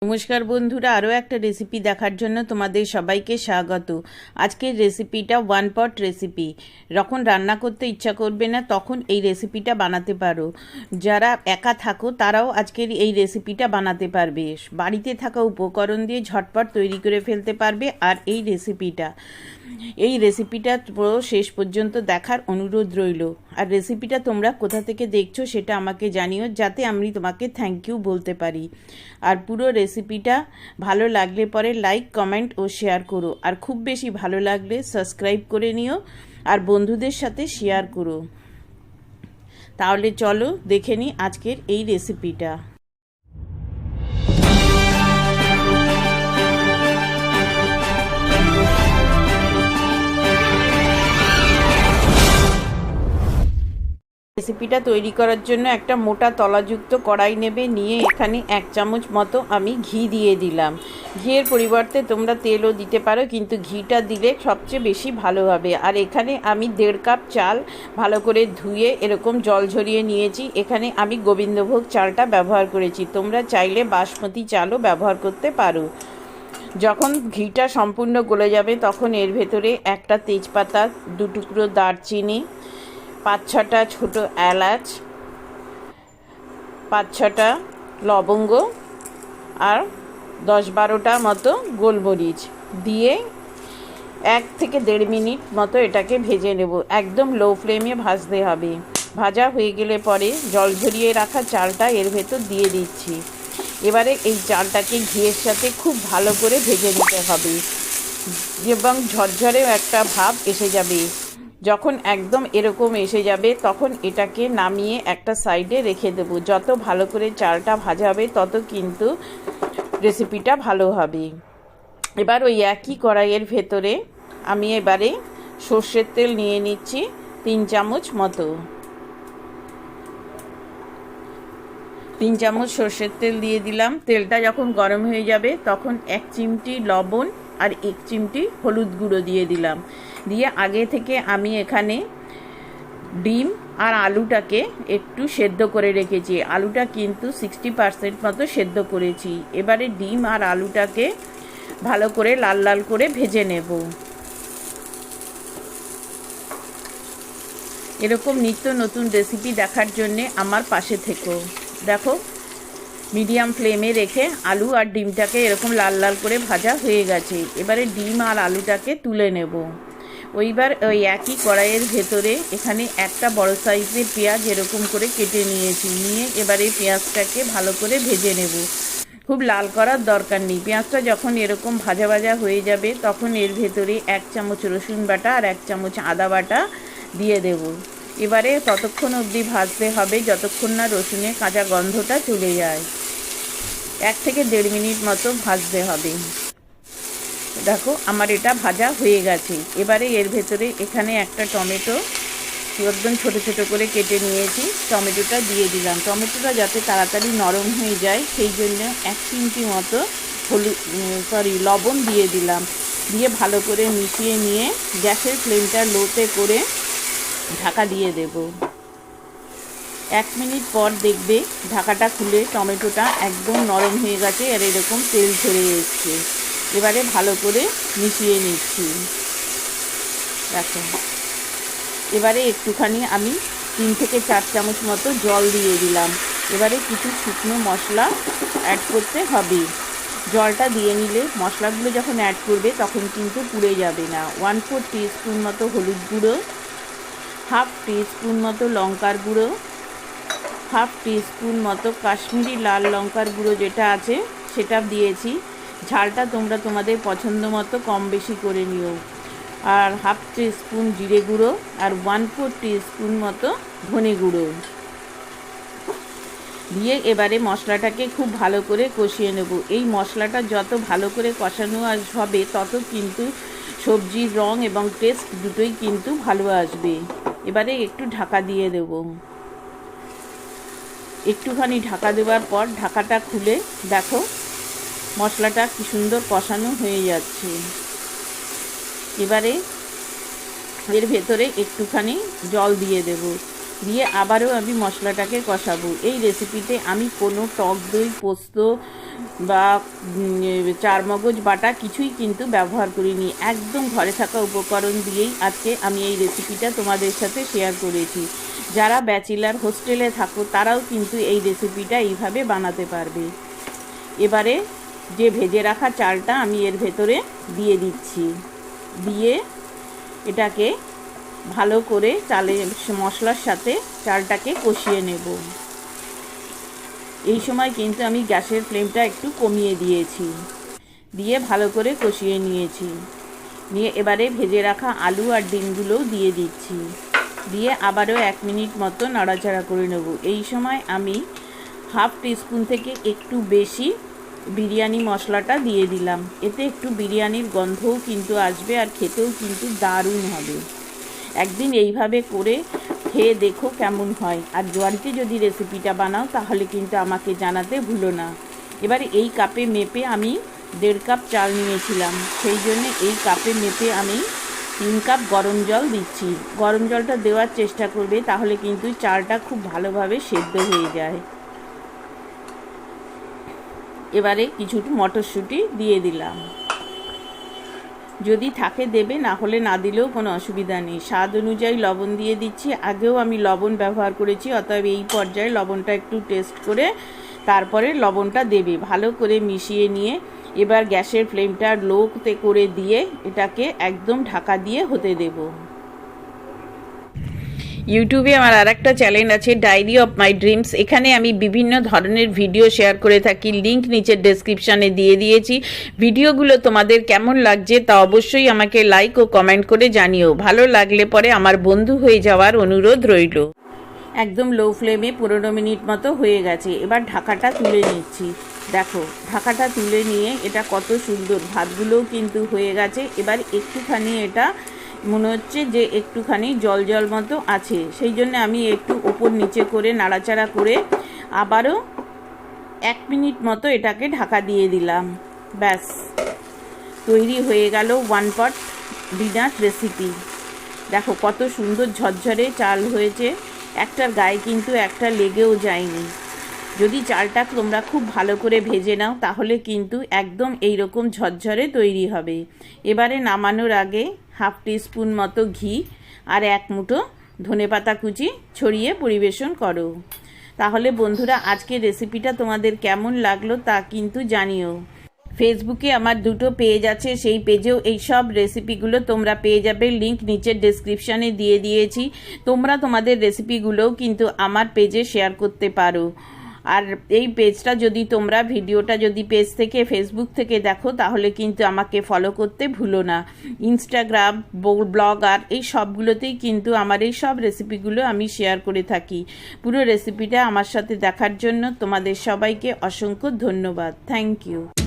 নমস্কার বন্ধুরা, আরও একটা রেসিপি দেখার জন্য তোমাদের সবাইকে স্বাগত। আজকের রেসিপিটা ওয়ান পট রেসিপি। যখন রান্না করতে ইচ্ছা করবে না তখন এই রেসিপিটা বানাতে পারো। যারা একা থাকো তারাও আজকের এই রেসিপিটা বানাতে পারবে। বাড়িতে থাকা উপকরণ দিয়ে ঝটপট তৈরি করে ফেলতে পারবে। আর এই রেসিপিটা পুরো শেষ পর্যন্ত দেখার অনুরোধ রইল। আর রেসিপিটা তোমরা কোথা থেকে দেখছো সেটা আমাকে জানিও, যাতে আমি তোমাকে থ্যাংক ইউ বলতে পারি। আর পুরো রেসিপিটা ভালো লাগলে পরে লাইক, কমেন্ট ও শেয়ার করো। আর খুব বেশি ভালো লাগলে সাবস্ক্রাইব করে নিও আর বন্ধুদের সাথে শেয়ার করো। তাহলে চলো দেখে নিই আজকের এই রেসিপিটা। রেসিপিটা তৈরি করার জন্য একটা মোটা তলাযুক্ত কড়াই নেবে, নিয়ে এখানে 1 চামচ মতো আমি ঘি দিয়ে দিলাম। ঘিয়ের পরিবর্তে তোমরা তেলও দিতে পারো, কিন্তু ঘিটা দিলে সবচেয়ে বেশি ভালো হবে। আর এখানে আমি 1.5 কাপ চাল ভালো করে ধুয়ে এরকম জল ঝরিয়ে নিয়েছি। এখানে আমি গোবিন্দভোগ চালটা ব্যবহার করেছি, তোমরা চাইলে বাসমতি চালও ব্যবহার করতে পারো। যখন ঘিটা সম্পূর্ণ গলে যাবে তখন এর ভেতরে একটা তেজপাতা, 2 টুকরো দারচিনি, 5-6টা ছোটো এলাচ, 5-6টা লবঙ্গ আর 10-12টা মতো গোলমরিচ দিয়ে 1 থেকে 1.5 মিনিট মতো এটাকে ভেজে নেব। একদম লো ফ্লেমে ভাজতে হবে। ভাজা হয়ে গেলে পরে জল ঝরিয়ে রাখা চালটা এর ভেতর দিয়ে দিচ্ছি। এবারে এই চালটাকে ঘিয়ের সাথে খুব ভালো করে ভেজে নিতে হবে এবং ঝরঝরে একটা ভাব এসে যাবে। যখন একদম এরকম এসে যাবে তখন এটাকে নামিয়ে একটা সাইডে রেখে দেবো। যত ভালো করে চালটা ভাজা হবে তত কিন্তু রেসিপিটা ভালো হবে। এবার ওই একই কড়াইয়ের ভেতরে আমি এবারে সর্ষের তেল নিয়ে নিচ্ছি 3 চামচ মতো। 3 চামচ সর্ষের তেল দিয়ে দিলাম। তেলটা যখন গরম হয়ে যাবে তখন 1 চিমটি লবণ আর 1 চিমটি হলুদ গুঁড়ো দিয়ে দিলাম। দিয়ে আগে থেকে আমি এখানে ডিম আর আলুটাকে একটু সেদ্ধ করে রেখেছি। আলুটা কিন্তু 60% মতো সেদ্ধ করেছি। এবারে ডিম আর আলুটাকে ভালো করে লাল লাল করে ভেজে নেব। এরকম নিত্য নতুন রেসিপি দেখার জন্যে আমার পাশে থেকো। দেখো, মিডিয়াম ফ্লেমে রেখে আলু আর ডিমটাকে এরকম লাল লাল করে ভাজা হয়ে গেছে। এবারে ডিম আর আলুটাকে তুলে নেব। ওইবার ওই একই কড়াইয়ের ভেতরে এখানে একটা বড় সাইজের পেঁয়াজ এরকম করে কেটে নিয়েছি। নিয়ে এবারে পেঁয়াজটাকে ভালো করে ভেজে নেব। খুব লাল করার দরকার নেই। পেঁয়াজটা যখন এরকম ভাজা ভাজা হয়ে যাবে তখন এর ভেতরে 1 চামচ রসুন বাটা আর 1 চামচ আদা বাটা দিয়ে দেব। এবারে ততক্ষণ অবধি ভাজতে হবে যতক্ষণ না রসুনের কাঁচা গন্ধটা চলে যায়। 1 থেকে 1.5 মিনিট মতো ভাজতে হবে। দেখো, আমার এটা ভাজা হয়ে গেছে। এবারে এর ভেতরে এখানে একটা টমেটো একদম ছোট ছোট করে কেটে নিয়েছি, টমেটোটা দিয়ে দিলাম। টমেটোটা যাতে তাড়াতাড়ি নরম হয়ে যায় সেই জন্য 1 চিমটি মতো লবণ দিয়ে দিলাম। দিয়ে ভালো করে মিশিয়ে নিয়ে গ্যাসের ফ্লেমটা লোতে করে ঢাকা দিয়ে দেব। 1 মিনিট পর দেখবে ঢাকাটা খুলে টমেটোটা একদম নরম হয়ে গেছে আর এরকম তেল ছেড়ে এসছে। এবারে ভালো করে মিশিয়ে নিচ্ছি। দেখো, এবারে একটুখানি আমি 3 থেকে 4 চামচ মতো জল দিয়ে দিলাম। এবারে কিছু শুকনো মশলা অ্যাড করতে হবে। জলটা দিয়ে নিলে মশলাগুলো যখন অ্যাড করবে তখন কিন্তু পুড়ে যাবে না। 1/4 টিস্পুন মতো হলুদ গুঁড়ো, 1/2 টিস্পুন মতো লঙ্কার গুঁড়ো, 1/2 টিস্পুন মতো কাশ্মীরি লাল লঙ্কার গুঁড়ো যেটা আছে সেটা দিয়েছি। ঝালটা তোমরা তোমাদের পছন্দ মতো কম বেশি করে নিও। আর 1/2 টিস্পুন জিরে গুঁড়ো আর 1/4 টিস্পুন মতো ধনে গুঁড়ো দিয়ে এবারে মশলাটাকে খুব ভালো করে কষিয়ে নেব। এই মশলাটা যত ভালো করে কষানো হবে তত কিন্তু সবজির রং এবং টেস্ট দুটোই কিন্তু ভালো আসবে। এবারে একটু ঢাকা দিয়ে দেব। একটুখানি ঢাকা দেওয়ার পর ঢাকাটা খুলে দেখো মশলাটা কি সুন্দর কষানো হয়ে যাচ্ছে। এবারে এর ভেতরে একটুখানি জল দিয়ে দেব। দিয়ে আবারও আমি মশলাটাকে কষাবো। এই রেসিপিতে আমি কোনো টক দই, পোস্ত বা চারমগজ বাটা কিছুই কিন্তু ব্যবহার করিনি। একদম ঘরে থাকা উপকরণ দিয়েই আজকে আমি এই রেসিপিটা তোমাদের সাথে শেয়ার করেছি। যারা ব্যাচেলার হোস্টেলে থাকো তারাও কিন্তু এই রেসিপিটা এইভাবে বানাতে পারবে। এবারে যে ভেজে রাখা চালটা আমি এর ভেতরে দিয়ে দিচ্ছি, দিয়ে এটাকে ভালো করে মশলার সাথে চালটাকে কষিয়ে নেব। এই সময় কিন্তু আমি গ্যাসের ফ্লেমটা একটু কমিয়ে দিয়েছি, দিয়ে ভালো করে কষিয়ে নিয়েছি। নিয়ে এবারে ভেজে রাখা আলু আর ডিমগুলোও দিয়ে দিচ্ছি, দিয়ে আবারও 1 মিনিট মতো নাড়াচাড়া করে নেব। এই সময় আমি 1/2 টিস্পুন থেকে একটু বেশি বিরিয়ানি মশলাটা দিয়ে দিলাম। এতে একটু বিরিয়ানির গন্ধও কিন্তু আসবে আর খেতেও কিন্তু দারুণ হবে। একদিন এইভাবে করে খেয়ে দেখো কেমন হয়। আর বাড়িতে যদি রেসিপিটা বানাও তাহলে কিন্তু আমাকে জানাতে ভুলো না। এবার এই কাপে মেপে আমি 1.5 কাপ চাল নিয়েছিলাম, সেই জন্য এই কাপে মেপে আমি 3 কাপ গরম জল দিচ্ছি। গরম জলটা দেওয়ার চেষ্টা করবে, তাহলে কিন্তু চালটা খুব ভালোভাবে সেদ্ধ হয়ে যায়। এবারে কিছু মটরশুঁটি দিয়ে দিলাম, যদি থাকে দেবে, না হলে না দিলেও কোনো অসুবিধা নেই। স্বাদ অনুযায়ী লবণ দিয়ে দিচ্ছি। আগেও আমি লবণ ব্যবহার করেছি, অতএব এই পর্যায়ে লবণটা একটু টেস্ট করে তারপরে লবণটা দেবে। ভালো করে মিশিয়ে নিয়ে এবার গ্যাসের ফ্লেমটা লোতে করে দিয়ে এটাকে একদম ঢাকা দিয়ে হতে দেব। ইউটিউবে আমার আরেকটা চ্যানেল আছে, ডায়েরি অফ মাই ড্রিমস। এখানে আমি বিভিন্ন ধরনের ভিডিও শেয়ার করে থাকি, লিংক নিচের ডেসক্রিপশানে দিয়ে দিয়েছি। ভিডিওগুলো তোমাদের কেমন লাগছে তা অবশ্যই আমাকে লাইক ও কমেন্ট করে জানিও। ভালো লাগলে পরে আমার বন্ধু হয়ে যাওয়ার অনুরোধ রইল। একদম লো ফ্লেমে 15 মিনিট মতো হয়ে গেছে। এবার ঢাকাটা তুলে নিচ্ছি। দেখো ঢাকাটা তুলে নিয়ে এটা কত সুন্দর, ভাতগুলোও কিন্তু হয়ে গেছে। এবার একটুখানি এটা মনে হচ্ছে যে একটুখানি জল জল মতো আছে, সেই জন্য আমি একটু ওপর নিচে করে নাড়াচাড়া করে আবারও 1 মিনিট মতো এটাকে ঢাকা দিয়ে দিলাম। ব্যাস তৈরি হয়ে গেল 1 পট ডিনার রেসিপি। দেখো কত সুন্দর ঝরঝরে চাল হয়েছে, একটার গায়ে কিন্তু একটা লেগেও যায়নি। যদি চালটা তোমরা খুব ভালো করে ভেজে নাও তাহলে কিন্তু একদম এইরকম ঝরঝরে তৈরি হবে। এবারে নামানোর আগে 1/2 টিস্পুন মতো ঘি আর 1 মুঠো ধনেপাতা কুচি ছড়িয়ে পরিবেশন করো। তাহলে বন্ধুরা আজকের রেসিপিটা তোমাদের কেমন লাগলো তা কিন্তু জানিও। ফেসবুকে আমার 2টো পেজ আছে, সেই পেজেও এই সব রেসিপিগুলো তোমরা পেয়ে যাবে, লিংক নিচের ডেসক্রিপশানে দিয়ে দিয়েছি। তোমরা তোমাদের রেসিপিগুলোও কিন্তু আমার পেজে শেয়ার করতে পারো। আর এই পেজটা যদি তোমরা ভিডিওটা যদি পেজ থেকে ফেসবুক থেকে দেখো তাহলে কিন্তু আমাকে ফলো করতে ভুলো না। ইনস্টাগ্রাম, ব্লগার এই সবগুলোতেই কিন্তু আমার এই সব রেসিপিগুলো আমি শেয়ার করে থাকি। পুরো রেসিপিটা আমার সাথে দেখার জন্য তোমাদের সবাইকে অসংখ্য ধন্যবাদ। Thank you.